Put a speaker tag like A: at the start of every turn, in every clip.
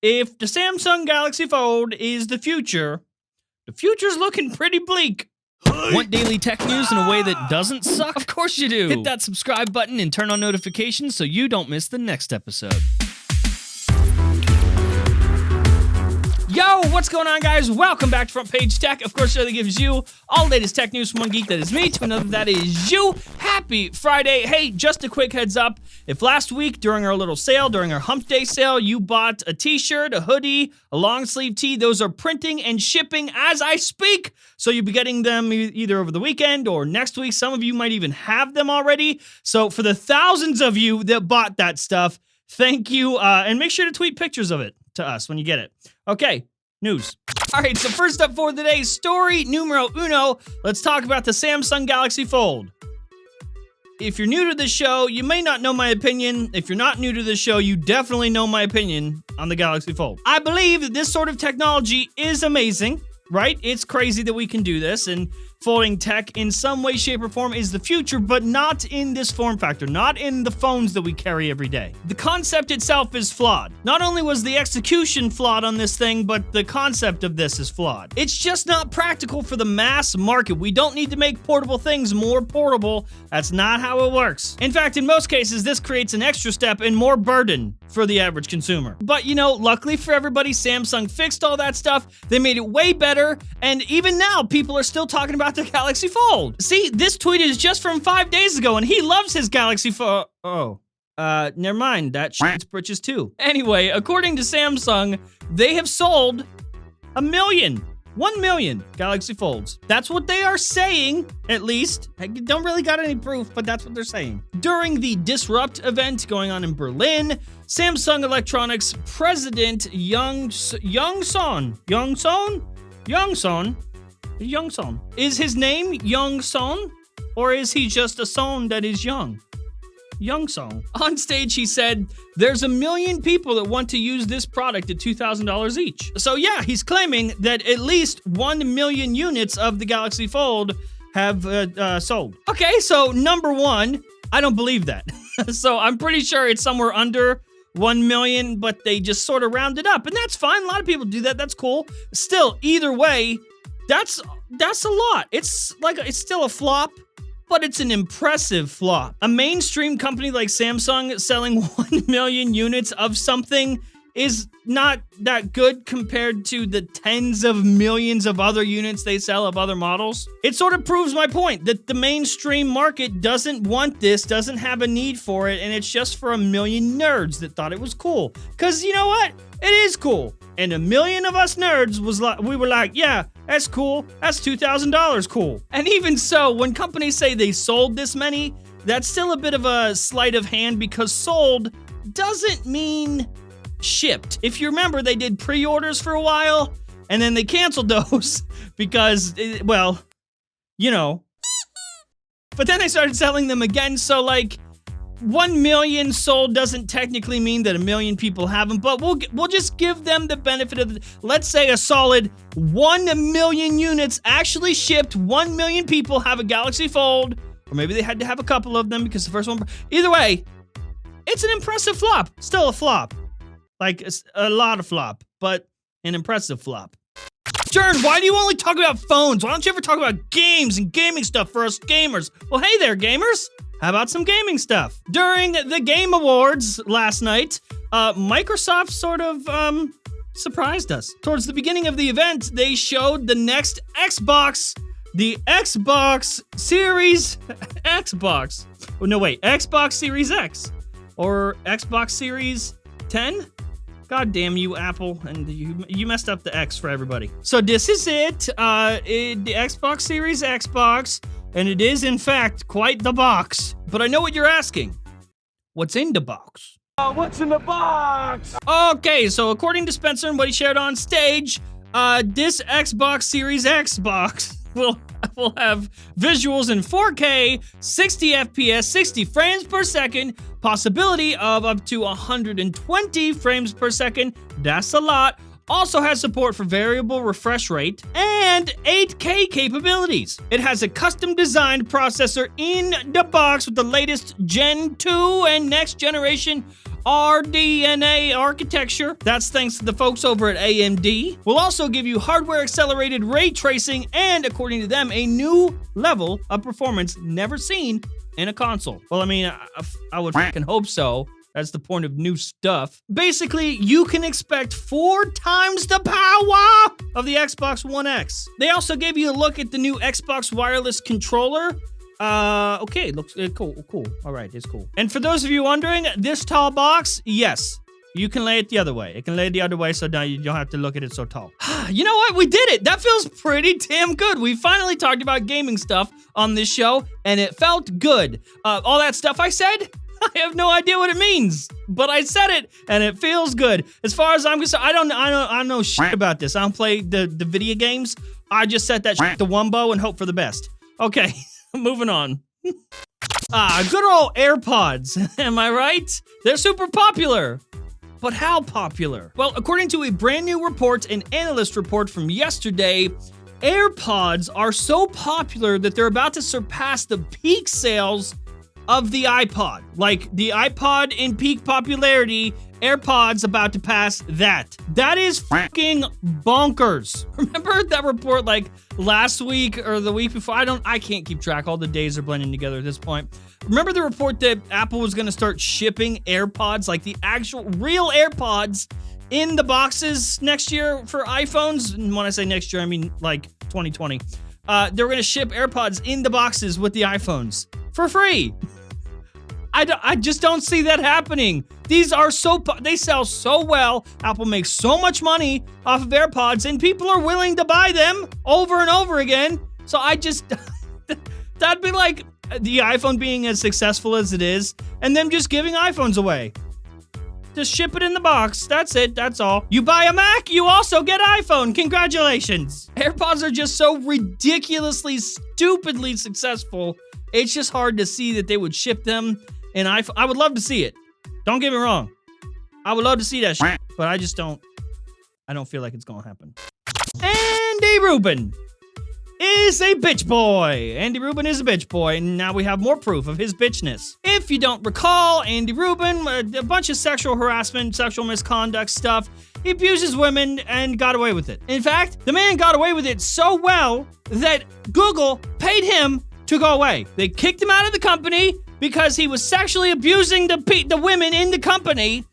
A: if the Samsung Galaxy Fold is the future's looking pretty bleak.
B: Want daily tech news in a way that doesn't suck? Of course you do. Hit that subscribe button and turn on notifications so you don't miss the next episode. Yo, what's going on, guys? Welcome back to Front Page Tech. Of course, show that gives you all the latest tech news from one geek that is me to another that is you. Happy Friday. Hey, just a quick heads up. If last week during our little sale, during our Hump Day sale, you bought a t-shirt, a hoodie, a long sleeve tee, those are printing and shipping as I speak. So you'll be getting them either over the weekend or next week. Some of you might even have them already. So for the thousands of you that bought that stuff, thank you. And make sure to tweet pictures of it to us when you get it. Okay, news. All right, so first up for today's story, numero uno, let's talk about the Samsung Galaxy Fold. If you're new to this show, you may not know my opinion. If you're not new to this show, you definitely know my opinion on the Galaxy Fold. I believe that this sort of technology is amazing, right? It's crazy that we can do this, and folding tech in some way, shape, or form is the future, but not in this form factor, not in the phones that we carry every day. The concept itself is flawed. Not only was the execution flawed on this thing, but the concept of this is flawed. It's just not practical for the mass market. We don't need to make portable things more portable. That's not how it works. In fact, in most cases, this creates an extra step and more burden for the average consumer. But you know, luckily for everybody, Samsung fixed all that stuff. They made it way better, and even now, people are still talking about the Galaxy Fold. See, this tweet is just from 5 days ago, and he loves his Galaxy Fold. Oh, never mind. That shit's britches too. Anyway, according to Samsung, they have sold 1 million Galaxy Folds. That's what they are saying, at least. I don't really got any proof, but that's what they're saying. During the Disrupt event going on in Berlin, Samsung Electronics president Youngson. Is his name Youngson? Or is he just a son that is young? Youngson. On stage, he said, there's 1 million people that want to use this product at $2,000 each. So yeah, he's claiming that at least 1 million units of the Galaxy Fold have sold. Okay, so number one, I don't believe that. So I'm pretty sure it's somewhere under 1 million, but they just sort of round it up. And that's fine. A lot of people do that. That's cool. Still, either way, that's a lot. It's still a flop, but it's an impressive flop. A mainstream company like Samsung selling 1 million units of something is not that good compared to the tens of millions of other units they sell of other models. It sort of proves my point that the mainstream market doesn't want this, doesn't have a need for it, and it's just for 1 million nerds that thought it was cool. Because you know what? It is cool. And 1 million of us nerds we were like, yeah, that's cool. That's $2,000 cool. And even so, when companies say they sold this many, that's still a bit of a sleight of hand because sold doesn't mean shipped. If you remember, they did pre-orders for a while and then they canceled those because, well, you know. But then they started selling them again, so like 1 million sold doesn't technically mean that 1 million people have them, but we'll just give them the benefit of let's say a solid 1 million units actually shipped. 1 million people have a Galaxy Fold, or maybe they had to have a couple of them because the first one. Either way, it's an impressive flop. Still a flop, like a lot of flop, but an impressive flop. Jern, why do you only talk about phones? Why don't you ever talk about games and gaming stuff for us gamers? Well, hey there, gamers. How about some gaming stuff? During the Game Awards last night, Microsoft sort of, surprised us. Towards the beginning of the event, they showed the next Xbox, the Xbox Series Xbox. Oh, no, wait, Xbox Series X or Xbox Series 10? God damn you, Apple, and you messed up the X for everybody. So this is it, the Xbox Series Xbox, and it is, in fact, quite the box. But I know what you're asking. What's in the box?
C: What's in the box?
A: Okay, so according to Spencer and what he shared on stage, this Xbox Series Xbox will have visuals in 4K, 60 FPS, 60 frames per second, possibility of up to 120 frames per second. That's a lot. Also has support for variable refresh rate and 8K capabilities. It has a custom designed processor in the box with the latest Gen 2 and next generation RDNA architecture. That's thanks to the folks over at AMD. We'll also give you hardware-accelerated ray tracing and, according to them, a new level of performance never seen in a console. Well, I mean, I would fucking hope so. That's the point of new stuff. Basically, you can expect 4 times the power of the Xbox One X. They also gave you a look at the new Xbox wireless controller. Okay, looks cool. All right, it's cool. And for those of you wondering, this tall box, yes, you can lay it the other way. It can lay the other way, so now you don't have to look at it so tall. You know what? We did it. That feels pretty damn good. We finally talked about gaming stuff on this show, and it felt good. All that stuff I said, I have no idea what it means, but I said it, and it feels good. As far as I'm concerned, I know shit about this. I don't play the video games. I just set that shit to Wumbo and hope for the best. Okay, moving on. Good old AirPods. Am I right? They're super popular. But how popular? Well, according to a brand new report, an analyst report from yesterday, AirPods are so popular that they're about to surpass the peak sales of the iPod. Like, the iPod in peak popularity, AirPods about to pass that. That is fucking bonkers. Remember that report like last week or the week before? I can't keep track. All the days are blending together at this point. Remember the report that Apple was going to start shipping AirPods, like the actual real AirPods, in the boxes next year for iPhones? And when I say next year, I mean like 2020. They're going to ship AirPods in the boxes with the iPhones for free. I just don't see that happening. These are they sell so well. Apple makes so much money off of AirPods, and people are willing to buy them over and over again. So that'd be like the iPhone being as successful as it is, and them just giving iPhones away. Just ship it in the box. That's it. That's all. You buy a Mac, you also get iPhone. Congratulations. AirPods are just so ridiculously, stupidly successful. It's just hard to see that they would ship them in iPhone. I would love to see it. Don't get me wrong. I would love to see that shit, but I don't feel like it's gonna happen. Andy Rubin is a bitch boy. Andy Rubin is a bitch boy, and now we have more proof of his bitchness. If you don't recall, Andy Rubin, a bunch of sexual harassment, sexual misconduct stuff. He abuses women and got away with it. In fact, the man got away with it so well that Google paid him to go away. They kicked him out of the company because he was sexually abusing the women in the company.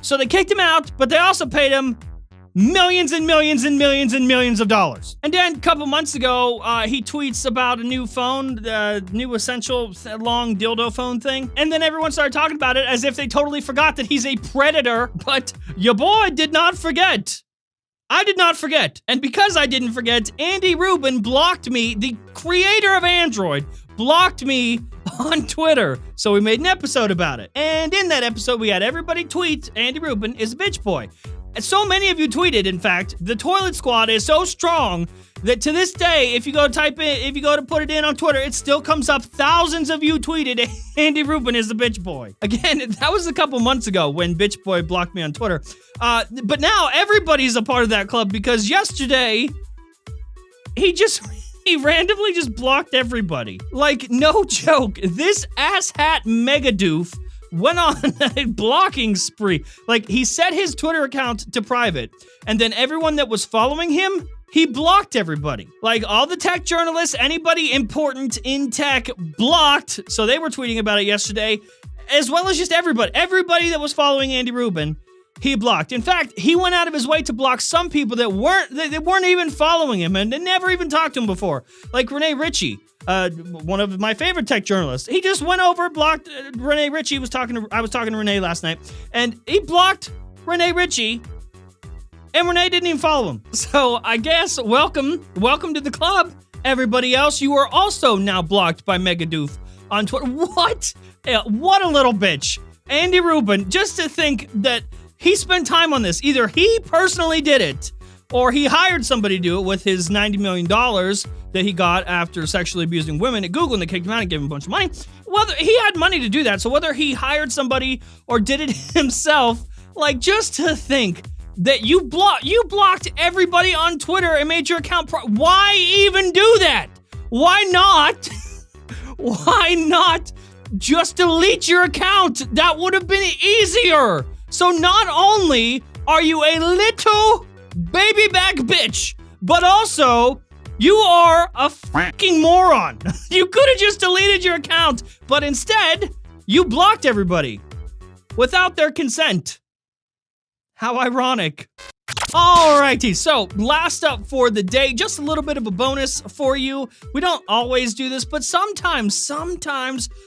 A: So they kicked him out, but they also paid him millions and millions and millions and millions of dollars. And then a couple months ago, he tweets about a new phone, the new essential long dildo phone thing. And then everyone started talking about it as if they totally forgot that he's a predator. But your boy did not forget. I did not forget. And because I didn't forget, Andy Rubin blocked me, the creator of Android, blocked me on Twitter. So we made an episode about it. And in that episode, we had everybody tweet Andy Rubin is a bitch boy. And so many of you tweeted, in fact, the Toilet Squad is so strong that to this day, if you go to put it in on Twitter, it still comes up. Thousands of you tweeted Andy Rubin is the bitch boy. Again, that was a couple months ago when bitch boy blocked me on Twitter. But now everybody's a part of that club because yesterday he randomly just blocked everybody. Like, no joke. This asshat megadoof went on a blocking spree. Like, he set his Twitter account to private, and then everyone that was following him, he blocked everybody. Like, all the tech journalists, anybody important in tech, blocked. So they were tweeting about it yesterday, as well as just everybody. Everybody that was following Andy Rubin, he blocked. In fact, he went out of his way to block some people that weren't even following him and they never even talked to him before. Like Renee Ritchie, one of my favorite tech journalists. He just went over, blocked Renee Ritchie. I was talking to Renee last night, and he blocked Renee Ritchie, and Renee didn't even follow him. So I guess welcome to the club. Everybody else, you are also now blocked by Megadoof on Twitter. What? What a little bitch. Andy Rubin, just to think that he spent time on this. Either he personally did it, or he hired somebody to do it with his $90 million that he got after sexually abusing women at Google, and they kicked him out and gave him a bunch of money. Whether he had money to do that, so whether he hired somebody or did it himself, like, just to think that you blocked everybody on Twitter and made your account why even do that? Why not? Why not just delete your account. That would have been easier. So not only are you a little baby back bitch, but also you are a fucking moron. You could have just deleted your account, but instead you blocked everybody without their consent. How ironic. Alrighty, so last up for the day, just a little bit of a bonus for you. We don't always do this, but sometimes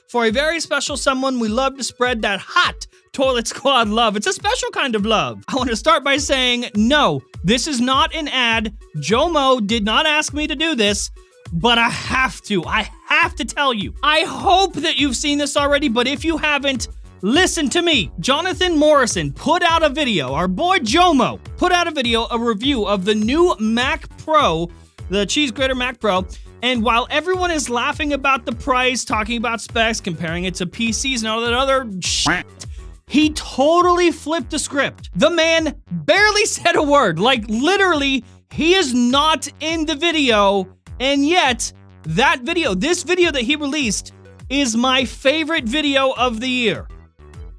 A: for a very special someone, we love to spread that hot Toilet Squad love. It's a special kind of love. I want to start by saying, no, this is not an ad. Jomo did not ask me to do this, but I have to tell you. I hope that you've seen this already, but if you haven't, listen to me. Jonathan Morrison put out a video. Our boy Jomo put out a video, a review of the new Mac Pro, the Cheese Grater Mac Pro. And while everyone is laughing about the price, talking about specs, comparing it to PCs and all that other shit, he totally flipped the script. The man barely said a word. Like, literally, he is not in the video. And yet, this video that he released is my favorite video of the year.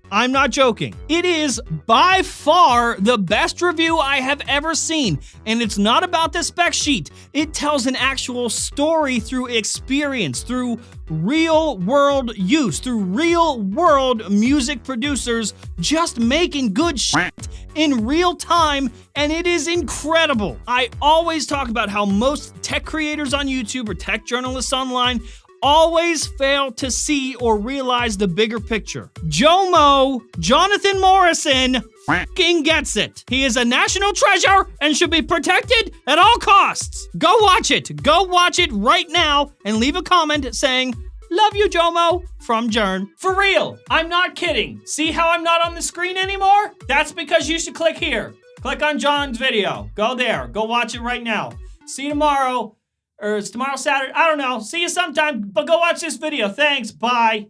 A: I'm not joking. It is by far the best review I have ever seen. And it's not about the spec sheet. It tells an actual story through experience, through real world use, through real world music producers just making good shit in real time. And it is incredible. I always talk about how most tech creators on YouTube or tech journalists online always fail to see or realize the bigger picture. Jomo, Jonathan Morrison, fucking gets it. He is a national treasure and should be protected at all costs. Go watch it. Go watch it right now and leave a comment saying, "Love you, Jomo," from Jern. For real, I'm not kidding. See how I'm not on the screen anymore? That's because you should click here. Click on John's video. Go there. Go watch it right now. See you tomorrow. Or it's tomorrow, Saturday. I don't know. See you sometime, but go watch this video. Thanks. Bye.